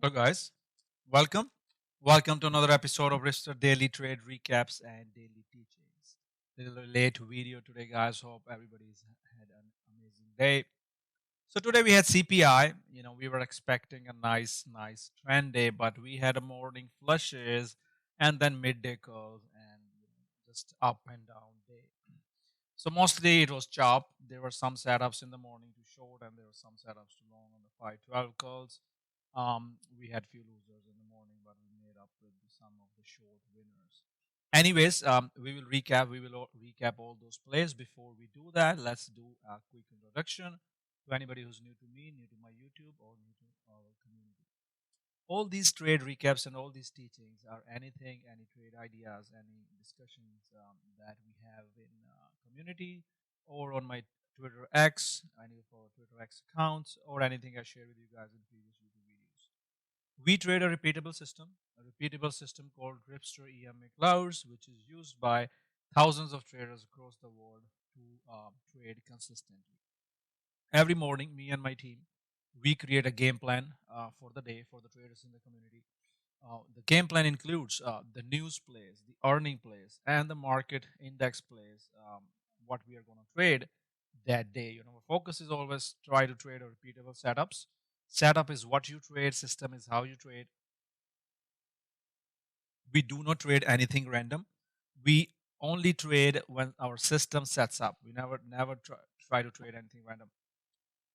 Hello, guys. Welcome. Welcome to another episode of Ripster Daily Trade Recaps and Daily Teachings. Little late video today, guys. Hope everybody's had an amazing day. So today we had CPI. We were expecting a nice trend day, but we had a morning flushes and then midday curls and just up and down day. So mostly it was chop. There were some setups in the morning to short, and there were some setups to long on the 512 calls. We had few losers in the morning, but we made up with some of the short winners. Anyways, we will recap. We will recap all those plays. Before we do that, let's do a quick introduction to anybody who's new to me, new to my YouTube, or new to our community. All these trade recaps and all these teachings are anything, any trade ideas, any discussions that we have in community or on my Twitter X, any of our Twitter X accounts, or anything I share with you guys in previous YouTube videos. We trade a repeatable system called Ripster EMA Clouds, which is used by thousands of traders across the world to trade consistently. Every morning, me and my team, we create a game plan for the day for the traders in the community. The game plan includes the news plays, the earning plays, and the market index plays. What we are going to trade that day. Our focus is always try to trade a repeatable setups. Setup is what you trade. System is how you trade. We do not trade anything random. We only trade when our system sets up. We never try to trade anything random.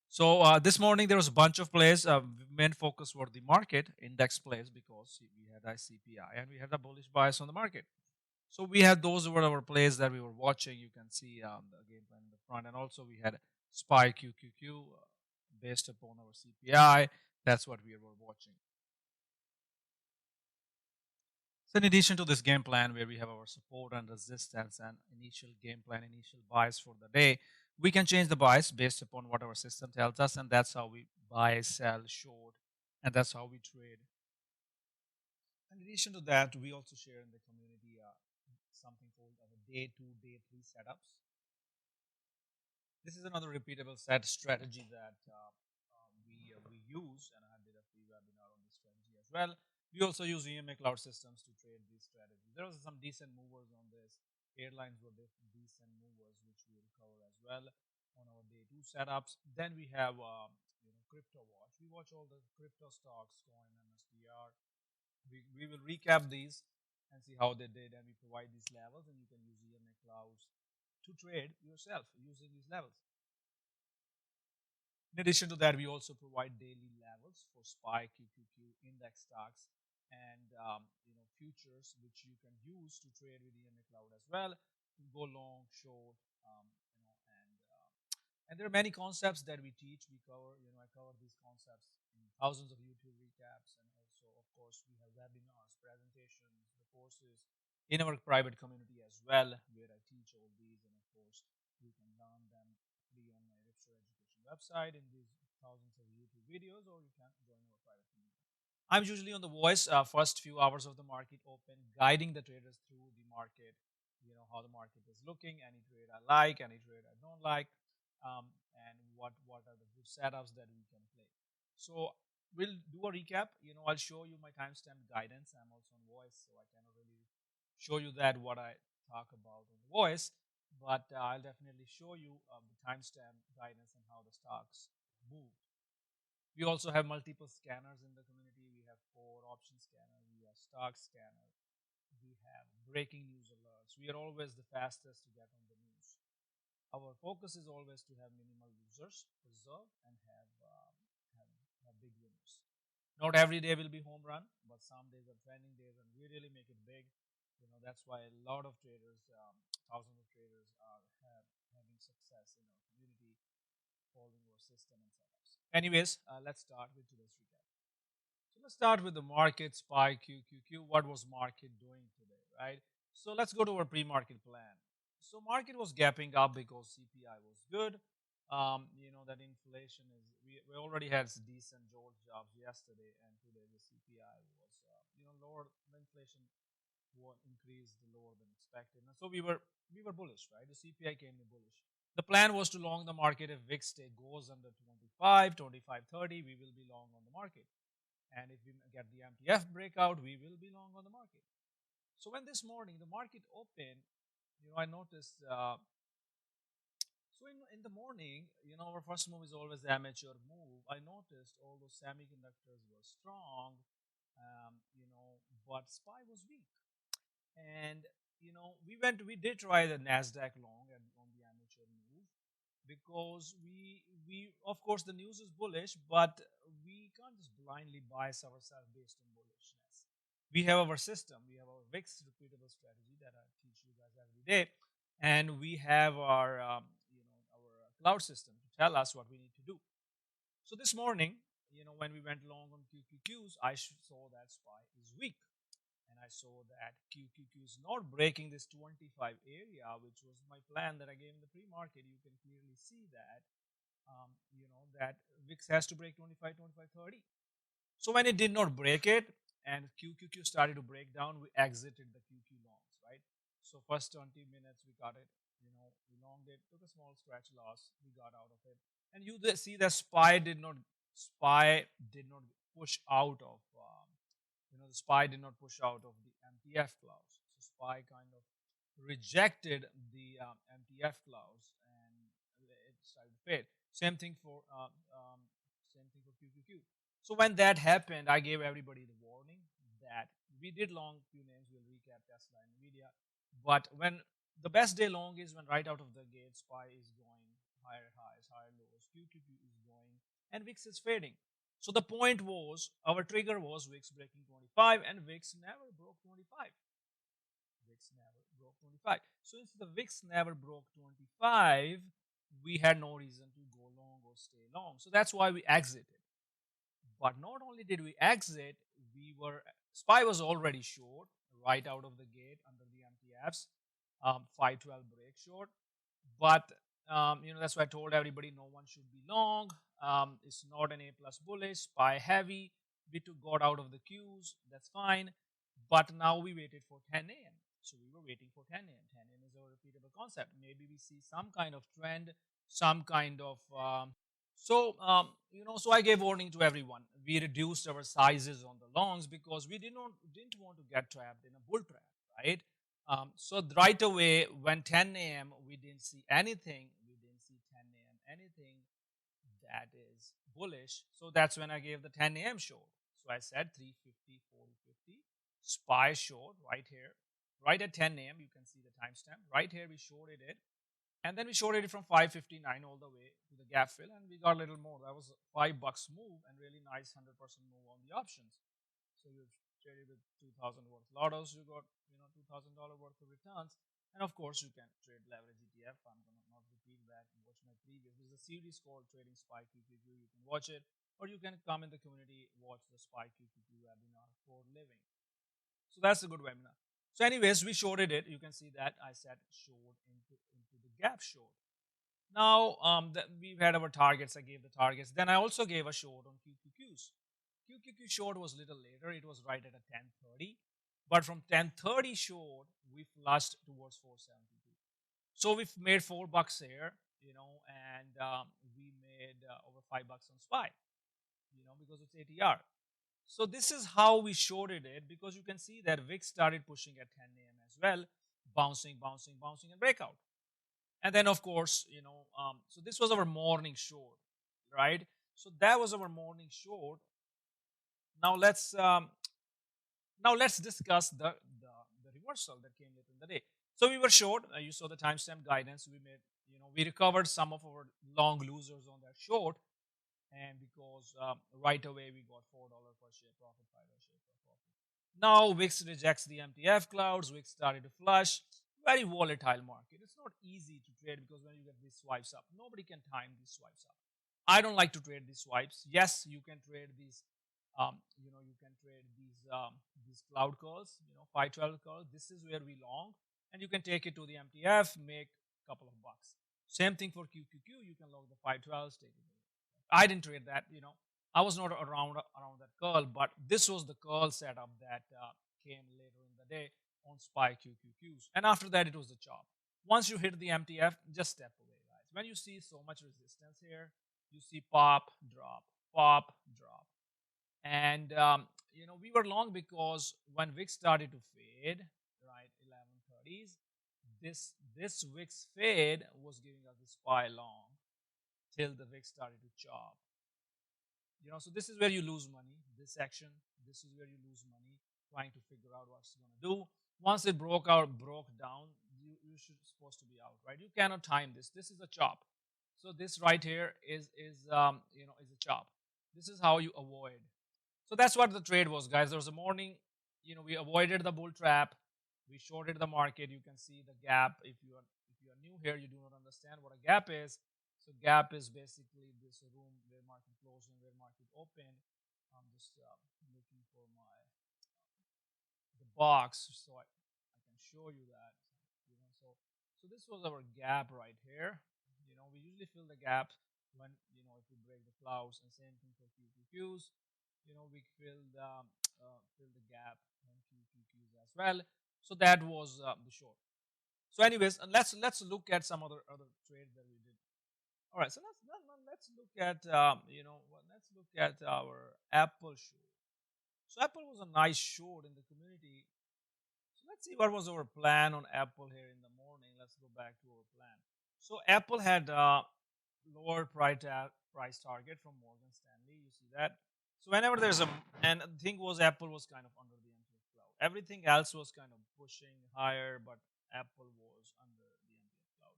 So this morning there was a bunch of plays. Main focus were the market index plays because we had ICPI and we had a bullish bias on the market. So we had those were our plays that we were watching. You can see the game plan in the front, and also we had SPY QQQ based upon our CPI. That's what we were watching. So in addition to this game plan where we have our support and resistance and initial game plan, initial bias for the day, we can change the bias based upon what our system tells us, and that's how we buy, sell, short, and that's how we trade. In addition to that, we also share in the community something called our day two, day three setups. This is another repeatable set strategy that we use, and I did a free webinar on this strategy as well. We also use EMA Cloud systems to trade these strategies. There was some decent movers on this. Airlines were decent movers, which we will cover as well on our day two setups. Then we have crypto watch. We watch all the crypto stocks, coin, MSTR. We will recap these and see how they did, and we provide these levels, and you can use EMA Clouds to trade yourself using these levels. In addition to that, we also provide daily levels for SPY, QQQ, index stocks, and futures, which you can use to trade with EMA Cloud as well to go long, short, and there are many concepts that we teach. We cover, I cover these concepts in thousands of YouTube recaps, and also, of course, we have webinars, presentations, the courses in our private community as well, where I teach all these, and of course, you can learn them free on my Ripster Education website in these thousands of YouTube videos, or you can join our private community. I'm usually on the voice first few hours of the market open, guiding the traders through the market, how the market is looking, any trade I like, any trade I don't like, and what are the good setups that we can play. So we'll do a recap. I'll show you my timestamp guidance. I'm also on voice, so I cannot really show you that what I talk about on the voice, but I'll definitely show you the timestamp guidance and how the stocks move. We also have multiple scanners in the community. We have 4 option scanner, we have stock scanner, we have breaking news alerts. We are always the fastest to get on the news. Our focus is always to have minimal losers, preserve, and have big winners. Not every day will be home run, but some days are trending days, and we really make it big. That's why a lot of traders, thousands of traders, are having success in our community, following our system and setups. Anyways, let's start with today's recap. So let's start with the market, SPY, QQQ. What was market doing today, right? So let's go to our pre-market plan. So market was gapping up because CPI was good. That inflation is, we already had decent George jobs yesterday, and today the CPI was, lower. The inflation was increased lower than expected. And so we were bullish, right? The CPI came in bullish. The plan was to long the market if VIX stay goes under 25, 25.30, we will be long on the market. And if we get the MTF breakout, we will be long on the market. So when this morning the market opened, I noticed. So in the morning, our first move is always the amateur move. I noticed all those semiconductors were strong, but SPY was weak. And we did try the Nasdaq long on the amateur move, because we of course the news is bullish, but we can't just blindly bias ourselves based on bullishness. We have our system, we have our VIX repeatable strategy that I teach you guys every day, and we have our cloud system to tell us what we need to do. So this morning, when we went long on QQQs, I saw that SPY is weak. And I saw that QQQ is not breaking this 25 area, which was my plan that I gave in the pre-market. You can clearly see that, that VIX has to break 25, 25, 30. So when it did not break it and QQQ started to break down, we exited the QQ longs, right? So first 20 minutes we got it, we longed it, took a small scratch loss, we got out of it. And you see that SPY did not push out of the SPY did not push out of the MTF clouds. So SPY kind of rejected the MTF clouds and it started to fade. Same thing for QQQ. So when that happened, I gave everybody the warning that we did long few names. We'll recap Tesla and NVIDIA. But when the best day long is when right out of the gate, SPY is going higher highs, higher lows, QQQ is going, and VIX is fading. So the point was, our trigger was VIX breaking 25, and VIX never broke 25. VIX never broke 25. So since the VIX never broke 25, we had no reason to go long or stay long. So that's why we exited. But not only did we exit, SPY was already short right out of the gate under the MTFs, 512 break short. But that's why I told everybody no one should be long. It's not an A plus bullish, SPY heavy. We got out of the queues, that's fine. But now we waited for 10 a.m. So we were waiting for 10 a.m. 10 a.m. is a repeatable concept. Maybe we see some kind of trend, some kind of so I gave warning to everyone. We reduced our sizes on the longs because we didn't want to get trapped in a bull trap, right? So right away, when 10 a.m., we didn't see anything. We didn't see 10 a.m. anything that is bullish. So that's when I gave the 10 a.m. short. So I said 350, 450, SPY short right here, right at 10 a.m. You can see the timestamp. Right here, we shorted it. And then we shorted it from 559 all the way to the gap fill, and we got a little more. That was $5 move and really nice 100% move on the options. So you traded with 2,000 worth lottos, you got $2,000 worth of returns, and of course you can trade leverage ETF. I'm gonna not repeat that and watch my previous. There's a series called Trading SPY QQQ. You can watch it, or you can come in the community watch the SPY QQQ webinar for living. So that's a good webinar. So anyways, we shorted it. You can see that I said short into the gap short. Now we've had our targets. I gave the targets. Then I also gave a short on QQQs. QQQ short was a little later. It was right at a 10:30. But from 10:30 short, we flushed towards 472. So we've made $4 here, and we made over $5 on SPY, because it's ATR. So this is how we shorted it, because you can see that VIX started pushing at 10 a.m. as well, bouncing, bouncing, bouncing, and breakout. And then, of course, so this was our morning short, right? So that was our morning short. Now let's discuss the reversal that came later in the day. So we were short. You saw the timestamp guidance. We made, we recovered some of our long losers on that short, and because right away we got $4 per share profit, $5 share profit. Now VIX rejects the MTF clouds. VIX started to flush. Very volatile market. It's not easy to trade because when you get these swipes up, nobody can time these swipes up. I don't like to trade these swipes. Yes, you can trade these. You can trade these cloud calls. 512 calls. This is where we long, and you can take it to the MTF, make a couple of bucks. Same thing for QQQ. You can log the 512s, take it. I didn't trade that. I was not around that curl, but this was the curl setup that came later in the day on SPY QQQs. And after that, it was the chop. Once you hit the MTF, just step away, guys. When you see so much resistance here, you see pop, drop, And we were long because when VIX started to fade, right, 11:30s, this VIX fade was giving us this buy long till the VIX started to chop. So this is where you lose money. This section, this is where you lose money trying to figure out what's going to do. Once it broke down, you should supposed to be out, right? You cannot time this. This is a chop. So this right here is a chop. This is how you avoid. So that's what the trade was, guys. There was a morning, we avoided the bull trap. We shorted the market. You can see the gap. If you are new here, you do not understand what a gap is. So gap is basically this room where market closed and where market opened. I'm just looking for the box so I can show you that. So this was our gap right here. We usually fill the gaps when if we break the clouds, and same thing for QQQs. We fill the gap on QQQs as well. So that was the short. So, anyways, and let's look at some other trades that we did. All right, so let's look at let's look at our Apple short. So Apple was a nice short in the community. So let's see what was our plan on Apple here in the morning. Let's go back to our plan. So Apple had lower price target from Morgan Stanley. You see that. So whenever there's and the thing was, Apple was kind of under the MTF cloud. Everything else was kind of pushing higher, but Apple was under the MTF cloud.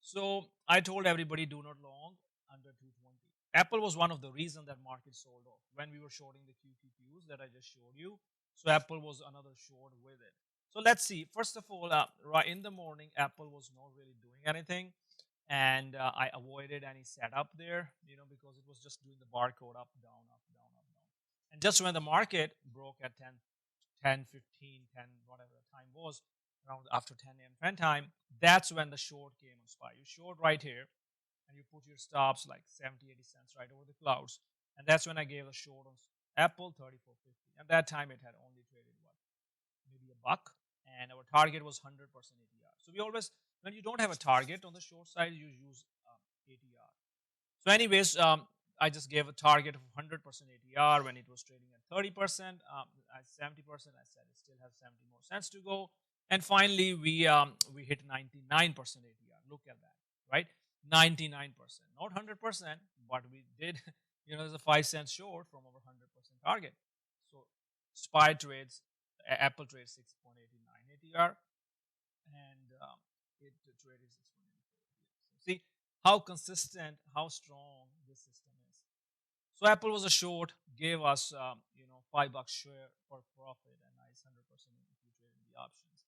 So I told everybody, do not long under 220. Apple was one of the reasons that market sold off when we were shorting the QQQs that I just showed you. So Apple was another short with it. So let's see. First of all, right in the morning, Apple was not really doing anything, and I avoided any setup there, because it was just doing the barcode up, down, up, down, up, down. And just when the market broke at 10, 15, 10, whatever the time was, around after 10 a.m. Trend time, that's when the short came on SPY. You short right here, and you put your stops like 70, 80 cents right over the clouds. And that's when I gave a short on Apple 34.50. At that time, it had only traded what? Maybe a buck. And our target was 100% ATR. So we always, when you don't have a target on the short side, you use ATR. So anyways, I just gave a target of 100% ATR when it was trading at 30%. At 70%, I said it still has 70 more cents to go. And finally, we hit 99% ATR. Look at that, right? 99%, not 100%, but we did. There's a 5 cents short from our 100% target. So SPY trades, Apple trades 6.89 ATR, and it traded 6.84. See how consistent, how strong this system is. So Apple was a short, gave us $5 share for profit, and nice 100% if you trade in the options.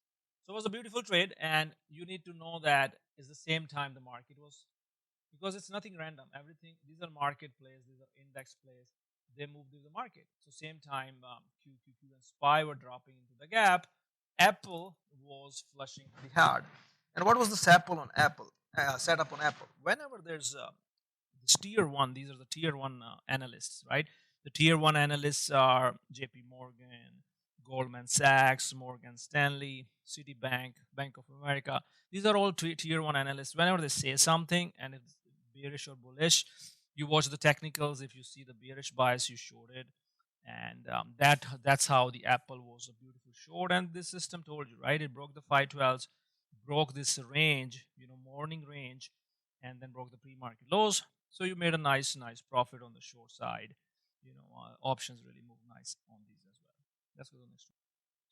So it was a beautiful trade, and you need to know that is the same time the market was, because it's nothing random. Everything, these are market plays, these are index plays. They move with the market. So same time, QQQ and SPY were dropping into the gap. Apple was flushing pretty hard. And what was the setup on Apple? Setup on Apple. Whenever there's this tier one, these are the tier one analysts, right? The tier one analysts are JP Morgan, Goldman Sachs, Morgan Stanley, Citibank, Bank of America. These are all tier one analysts. Whenever they say something and it's bearish or bullish, you watch the technicals. If you see the bearish bias, you short it, and that's how the Apple was a beautiful short. And this system told you, right? It broke the 512s, broke this range, morning range, and then broke the pre-market lows. So you made a nice profit on the short side. Options really move nice on these as well. Let's go to the next one.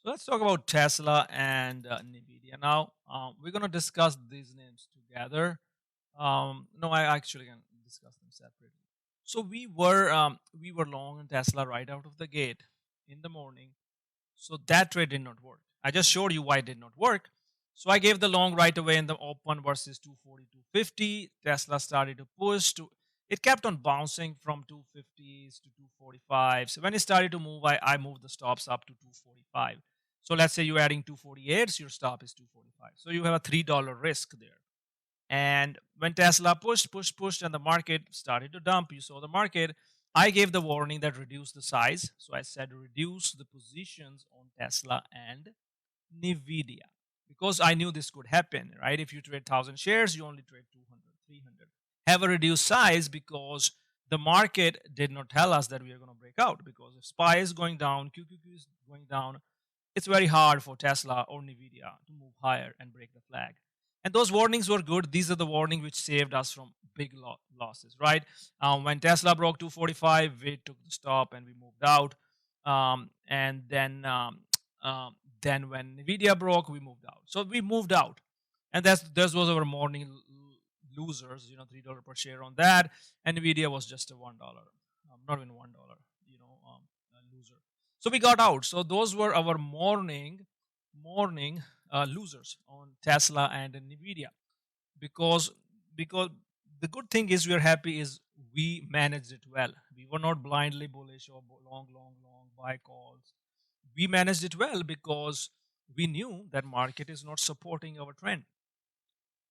So let's talk about Tesla and NVIDIA now. We're going to discuss these names together. No, I actually can discuss them separately. So we were long in Tesla right out of the gate in the morning. So that trade did not work. I just showed you why it did not work. So I gave the long right away in the open versus 240, 250. Tesla started to push to. It kept on bouncing from 250s to 245. So when it started to move, I moved the stops up to 245. So let's say you're adding 248, so your stop is 245. So you have a $3 risk there. And when Tesla pushed, and the market started to dump, you saw the market. I gave the warning that reduce the size. So I said reduce the positions on Tesla and NVIDIA, because I knew this could happen, right? If you trade 1,000 shares, you only trade 200, 300. Have a reduced size because The market did not tell us that we are going to break out, because if SPY is going down, QQQ is going down, it's very hard for Tesla or NVIDIA to move higher and break the flag. And those warnings were good. These are the warnings which saved us from big losses, right? When Tesla broke 245, we took the stop and we moved out. And then when NVIDIA broke, we moved out. So we moved out, and that was our morning losers. $3 per share on that, and NVIDIA was just a $1, not even $1. Loser. So we got out. So those were our morning losers on Tesla and NVIDIA, because because the good thing is we're happy is we managed it well. We were not blindly bullish or long buy calls. We managed it well because we knew that market is not supporting our trend,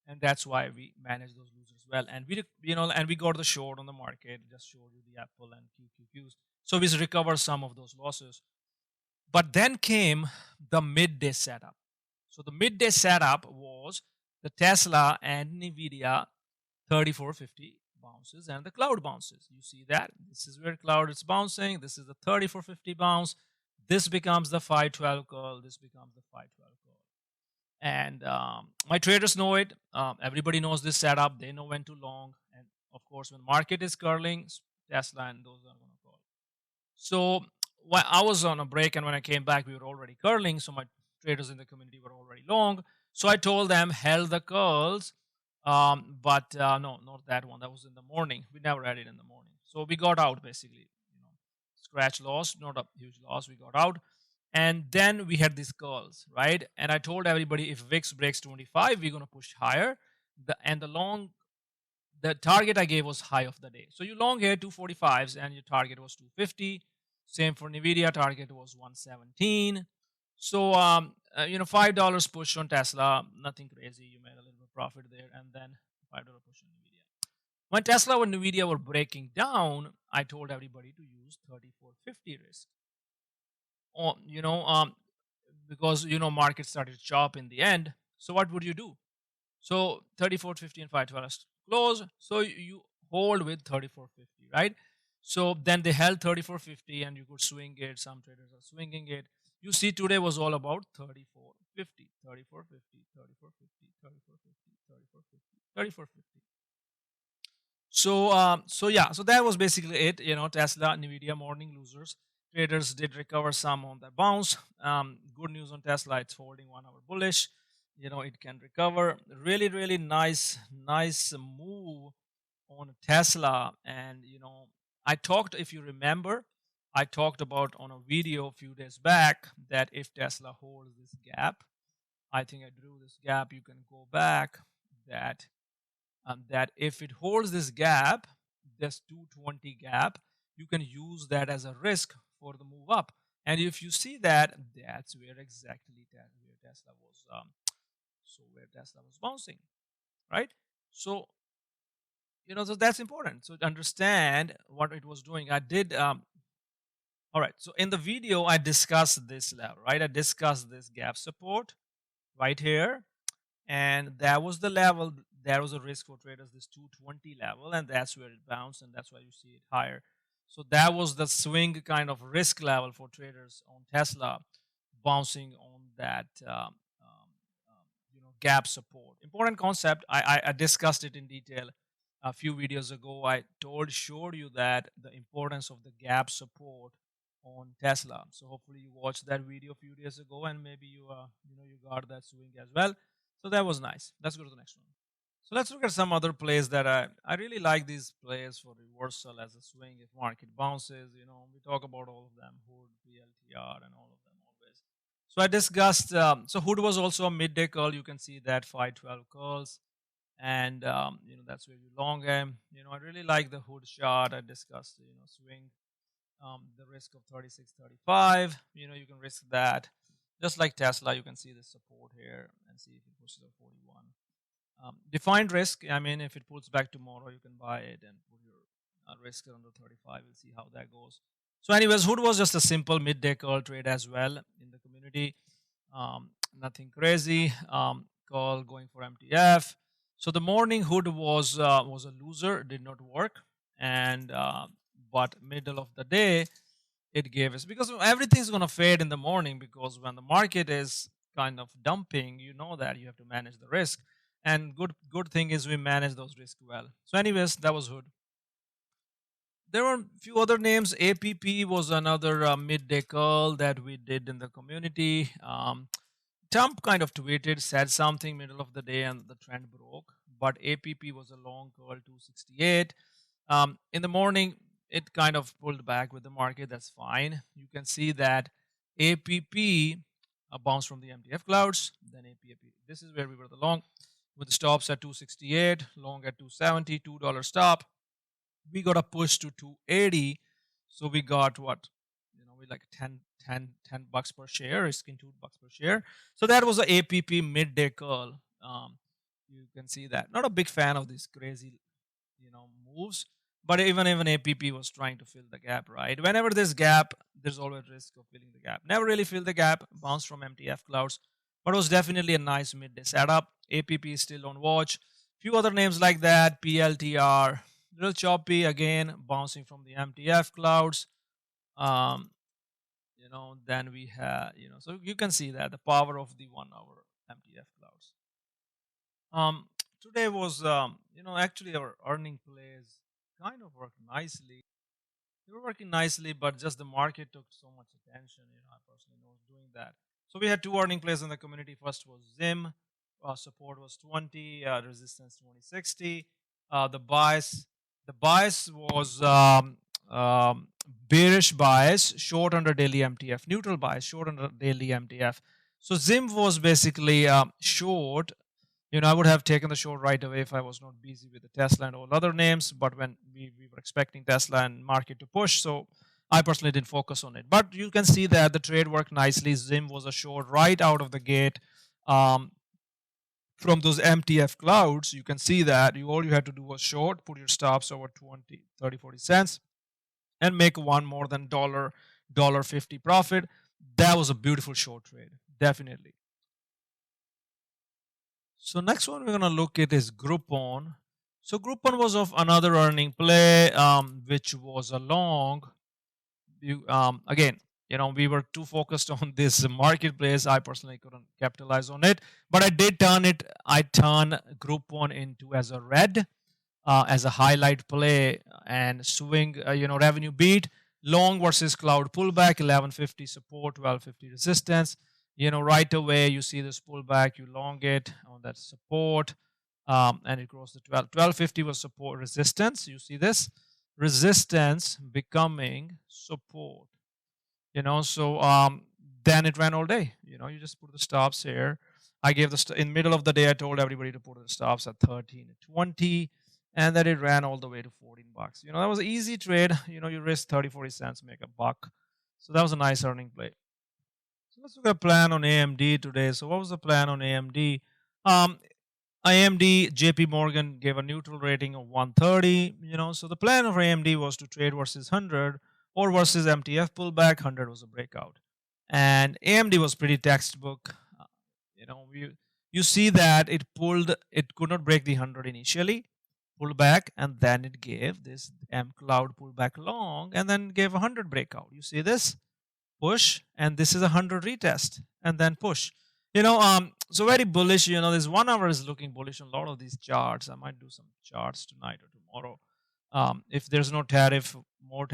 and that's why we managed those losers well. And we got the short on the market. Just showed you the Apple and QQQs. So we recovered some of those losses. But then came the midday setup. So the midday setup was the Tesla and NVIDIA 3450 bounces and the cloud bounces. You see that? This is where cloud is bouncing. This is the 3450 bounce. This becomes the 512 curl. This becomes the 512 curl. And my traders know it. Everybody knows this setup. They know when to long. And of course, when market is curling, Tesla and those are going to call. So I was on a break, and when I came back, we were already curling. So my traders in the community were already long. So I told them, held the curls. But no, not that one. That was in the morning. We never had it in the morning. So we got out basically. Scratch loss, not a huge loss. We got out. And then we had these curls, right? And I told everybody, if VIX breaks 25, we're going to push higher. The target I gave was high of the day. So you long here 245s and your target was 250. Same for NVIDIA, target was 117. So, $5 push on Tesla, nothing crazy. You made a little bit of profit there, and then $5 push on NVIDIA. When Tesla and NVIDIA were breaking down, I told everybody to use 3450 risk. Because market started to chop in the end. So what would you do? So 3450 and 512 close. So you hold with 3450, right? So then they held 3450 and you could swing it. Some traders are swinging it. You see, today was all about 3450, 3450, 3450, 3450, 3450, 3450. So that was basically it. Tesla, NVIDIA morning losers. Traders did recover some on that bounce. Good news on Tesla, it's holding 1 hour bullish. It can recover. Really, really nice move on Tesla. And I talked, if you remember, I talked about on a video a few days back that if Tesla holds this gap, I think I drew this gap. You can go back that if it holds this gap, this 220 gap, you can use that as a risk for the move up. And if you see that, that's where exactly Tesla was. Where Tesla was bouncing, right? So so that's important. So to understand what it was doing, I did. All right. So in the video, I discussed this level, right? I discussed this gap support right here, and that was the level. There was a risk for traders, this 220 level, and that's where it bounced, and that's why you see it higher. So that was the swing kind of risk level for traders on Tesla, bouncing on that gap support. Important concept. I discussed it in detail a few videos ago. I showed you that the importance of the gap support on Tesla. So hopefully you watched that video a few days ago, and maybe you got that swing as well. So that was nice. Let's go to the next one. So let's look at some other plays that I really like these plays for reversal as a swing if market bounces. We talk about all of them, Hood, BLTR, and all of them always. So I discussed, so Hood was also a midday curl. You can see that 512 curls. And, that's where you long game. I really like the Hood chart. I discussed, swing, the risk of 36, 35. You can risk that. Just like Tesla, you can see the support here and see if it pushes to 41. Defined risk, I mean, if it pulls back tomorrow, you can buy it and put your risk under 35. We'll see how that goes. So anyways, Hood was just a simple midday call trade as well in the community. Nothing crazy. Call going for MTF. So the morning Hood was a loser, did not work. and but middle of the day it gave us, because everything's going to fade in the morning, because when the market is kind of dumping, you know that you have to manage the risk, and good thing is we manage those risks well. So anyways, that was hood. There were a few other names. APP was another midday call that we did in the community. Trump kind of tweeted, said something middle of the day, and the trend broke. But APP was a long call, 268. In the morning, it kind of pulled back with the market. That's fine. You can see that APP bounced from the MTF clouds. Then APP. This is where we were the long, with the stops at 268, long at 270, $2 stop. We got a push to 280. So we got what? We like 10 bucks per share, risking $2 per share. So that was a APP midday call. You can see that. Not a big fan of these crazy, moves. But even APP was trying to fill the gap, right? Whenever there's gap, there's always risk of filling the gap. Never really filled the gap, bounced from MTF clouds, but it was definitely a nice midday setup. APP is still on watch. Few other names like that, PLTR, little choppy again, bouncing from the MTF clouds. Um, then we have, so you can see that the power of the 1 hour MTF clouds. Today was, actually our earning plays kind of worked nicely. They were working nicely, but just the market took so much attention. I personally was doing that. So we had two earning plays in the community. First was ZIM, support was 20, resistance 2060. The bias was bearish bias, short under daily MTF, neutral bias, short under daily MTF. So ZIM was basically short. I would have taken the short right away if I was not busy with the Tesla and all other names. But when we were expecting Tesla and market to push, so I personally didn't focus on it. But you can see that the trade worked nicely. ZIM was a short right out of the gate. From those MTF clouds, you can see that all you had to do was short, put your stops over 20, 30, 40 cents, and make one more than dollar 50 profit. That was a beautiful short trade, definitely. So next one we're gonna look at is Groupon. So Groupon was of another earning play, which was a long. Again, we were too focused on this marketplace. I personally couldn't capitalize on it, but I did turn it. I turn Groupon into as a red, as a highlight play and swing. Revenue beat, long versus cloud pullback, 1150 support, 1250 resistance. Right away you see this pullback, you long it on that support, and it grows to 1250 was support resistance. You see this resistance becoming support. So then it ran all day. You just put the stops here. I gave in middle of the day, I told everybody to put the stops at 13 and 20, and then it ran all the way to 14 bucks. That was an easy trade. You risk 30, 40 cents, make a buck. So that was a nice earning play. So let's look at plan on AMD today. So what was the plan on AMD? AMD, JP Morgan gave a neutral rating of 130. So the plan of AMD was to trade versus 100 or versus MTF pullback. 100 was a breakout, and AMD was pretty textbook. You see that it could not break the 100 initially, pulled back, and then it gave this M Cloud pullback long, and then gave a 100 breakout. You see this push, and this is a 100 retest, and then push. So very bullish. This 1 hour is looking bullish on a lot of these charts. I might do some charts tonight or tomorrow. If there's no tariff, more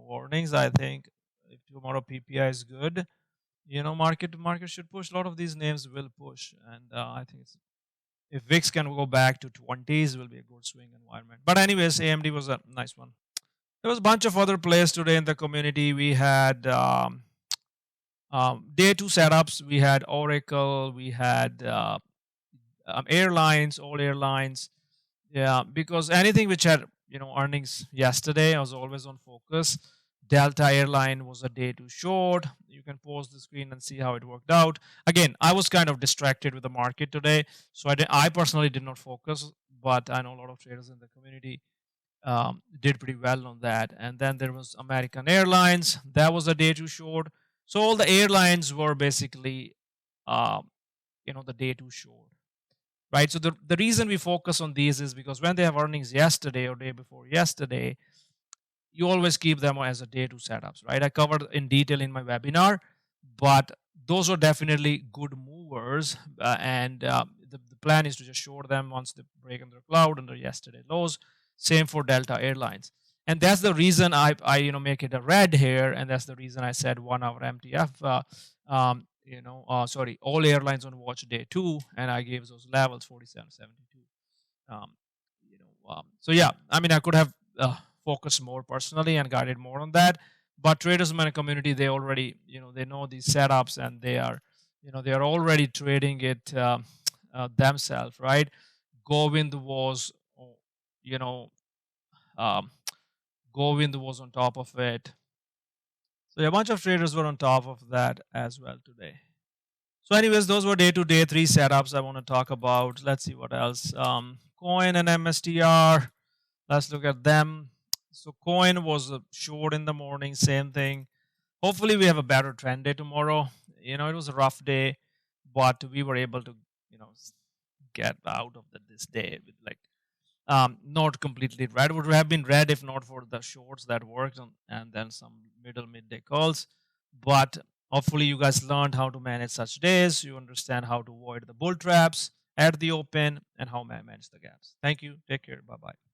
warnings, I think if tomorrow PPI is good, market should push. A lot of these names will push, and I think if VIX can go back to 20s, will be a good swing environment. But anyways, AMD was a nice one. There was a bunch of other players today in the community. We had day two setups. We had Oracle. We had airlines, all airlines. Yeah, because anything which had earnings yesterday, I was always on focus. Delta Airline was a day too short. You can pause the screen and see how it worked out. Again, I was kind of distracted with the market today, so I personally did not focus. But I know a lot of traders in the community did pretty well on that. And then there was American Airlines. That was a day too short. So all the airlines were basically, the day too short. right? So the reason we focus on these is because when they have earnings yesterday or day before yesterday, you always keep them as a day two setups, right? I covered in detail in my webinar, but those are definitely good movers. The plan is to just short them once they break under cloud under yesterday lows. Same for Delta Airlines. And that's the reason I make it a red here. And that's the reason I said 1 hour MTF, sorry, all airlines on watch day two. And I gave those levels 47.72. Um, so yeah, I mean, I could have focused more personally and guided more on that. But traders in my community, they already, they know these setups and they are already trading it themselves, right? Govind was, you know, um, Govind was on top of it. So a bunch of traders were on top of that as well today. So, anyways, those were day to day three setups I want to talk about. Let's see what else. Coin and MSTR. Let's look at them. So coin was short in the morning, same thing. Hopefully we have a better trend day tomorrow. It was a rough day, but we were able to, get out of this day with like not completely red. Would have been red if not for the shorts that worked and then some middle midday calls. But hopefully you guys learned how to manage such days. You understand how to avoid the bull traps at the open and how to manage the gaps. Thank you. Take care. Bye bye.